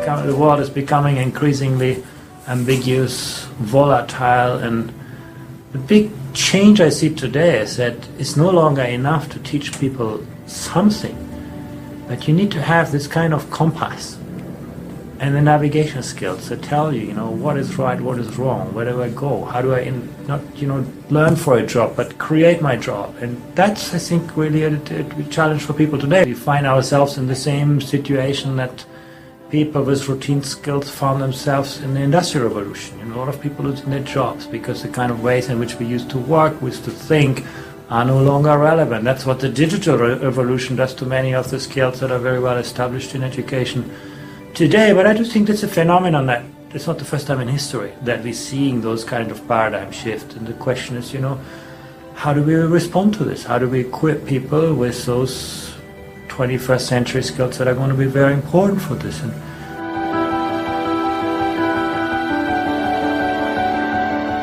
The world is becoming increasingly ambiguous, volatile, and the big change I see today is that it's no longer enough to teach people something, but you need to have this kind of compass and the navigation skills that tell you, what is right, what is wrong, where do I go, how do I not, learn for a job, but create my job. And that's, I think, really a challenge for people today. We find ourselves in the same situation that people with routine skills found themselves in the Industrial Revolution. A lot of people losing their jobs because the kind of ways in which we used to work, we used to think, are no longer relevant. That's what the digital revolution does to many of the skills that are very well established in education today. But I do think that's a phenomenon that it's not the first time in history that we're seeing those kind of paradigm shifts. And the question is, how do we respond to this? How do we equip people with those 21st century skills that are going to be very important for this? And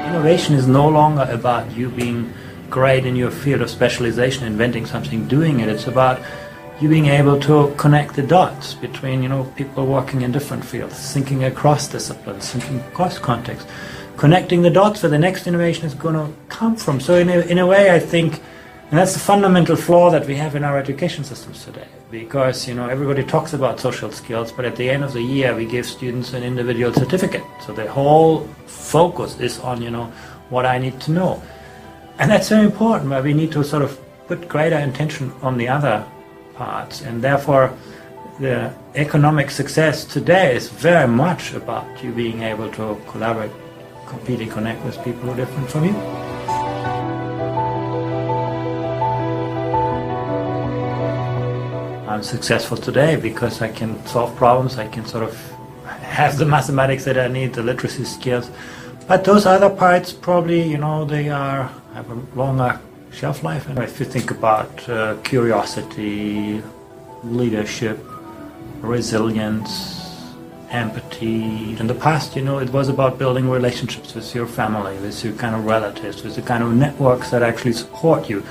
innovation is no longer about you being great in your field of specialization, inventing something, doing it. It's about you being able to connect the dots between, people working in different fields, thinking across disciplines, thinking across contexts, connecting the dots where the next innovation is going to come from. So in a way, I think, and that's the fundamental flaw that we have in our education systems today, because, everybody talks about social skills, but at the end of the year, we give students an individual certificate. So the whole focus is on, what I need to know. And that's very important, but we need to sort of put greater attention on the other parts. And therefore, the economic success today is very much about you being able to collaborate, compete, and connect with people who are different from you. I'm successful today because I can solve problems, I can sort of have the mathematics that I need, the literacy skills. But those other parts probably, they have a longer shelf life. And if you think about curiosity, leadership, resilience, empathy. In the past, it was about building relationships with your family, with your kind of relatives, with the kind of networks that actually support you.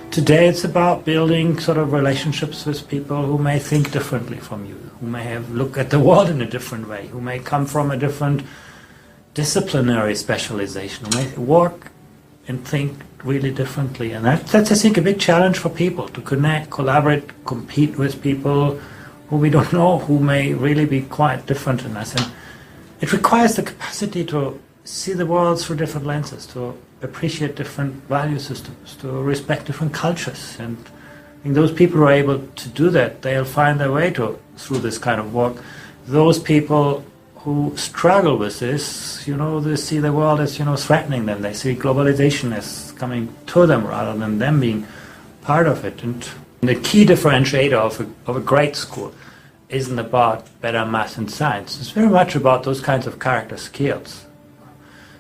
Today it's about building sort of relationships with people who may think differently from you, who may have look at the world in a different way, who may come from a different disciplinary specialization, who may work and think really differently. And that's, I think, a big challenge for people, to connect, collaborate, compete with people who we don't know, who may really be quite different in us. And it requires the capacity to see the world through different lenses, to appreciate different value systems, to respect different cultures. And I think those people who are able to do that, they'll find their way through this kind of work. Those people who struggle with this, they see the world as, threatening them. They see globalization as coming to them rather than them being part of it. And the key differentiator of a great school isn't about better math and science. It's very much about those kinds of character skills.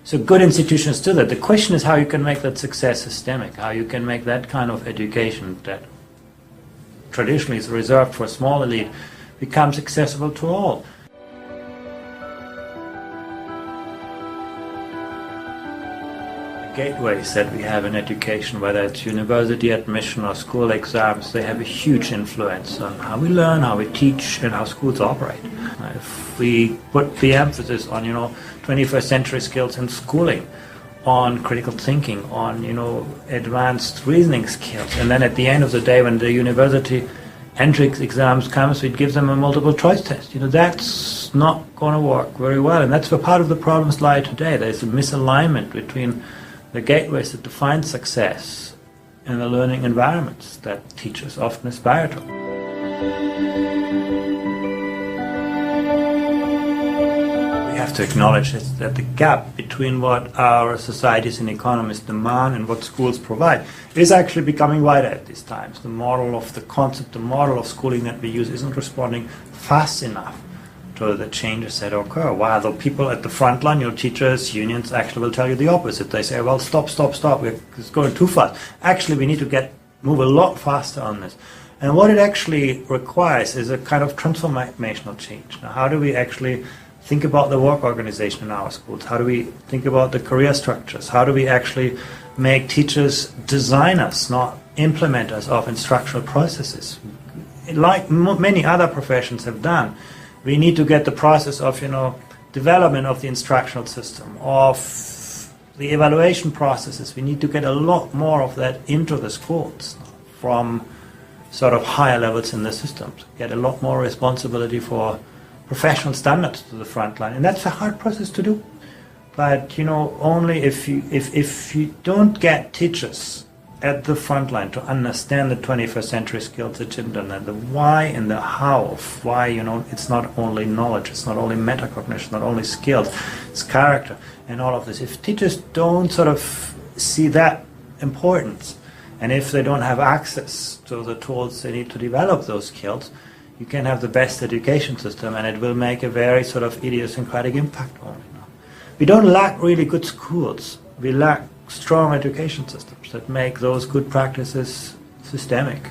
So good institutions do that. The question is how you can make that success systemic, how you can make that kind of education that traditionally is reserved for a small elite becomes accessible to all. Gateways that we have in education, whether it's university admission or school exams, they have a huge influence on how we learn, how we teach, and how schools operate. If we put the emphasis on, 21st century skills in schooling, on critical thinking, on, advanced reasoning skills, and then at the end of the day when the university entrance exams comes, it gives them a multiple choice test. That's not going to work very well, and that's where part of the problems lie today. There's a misalignment between the gateways that define success and the learning environments that teachers often aspire to. We have to acknowledge that the gap between what our societies and economies demand and what schools provide is actually becoming wider at these times. The model of the concept, the model of schooling that we use isn't responding fast enough to the changes that occur. While the people at the front line, your teachers, unions, actually will tell you the opposite. They say, well, stop, it's going too fast. Actually, we need to move a lot faster on this. And what it actually requires is a kind of transformational change. Now, how do we actually think about the work organization in our schools? How do we think about the career structures? How do we actually make teachers designers, not implementers of instructional processes? Like many other professions have done, We need to get the process of, development of the instructional system, of the evaluation processes. We need to get a lot more of that into the schools from sort of higher levels in the systems. Get a lot more responsibility for professional standards to the front line, and that's a hard process to do. But only if you don't get teachers at the front line to understand the 21st century skills at children and the why and the how of why, it's not only knowledge, it's not only metacognition, not only skills, it's character and all of this. If teachers don't sort of see that importance, and if they don't have access to the tools they need to develop those skills, you can have the best education system and it will make a very sort of idiosyncratic impact only. We don't lack really good schools. We lack strong education systems that make those good practices systemic.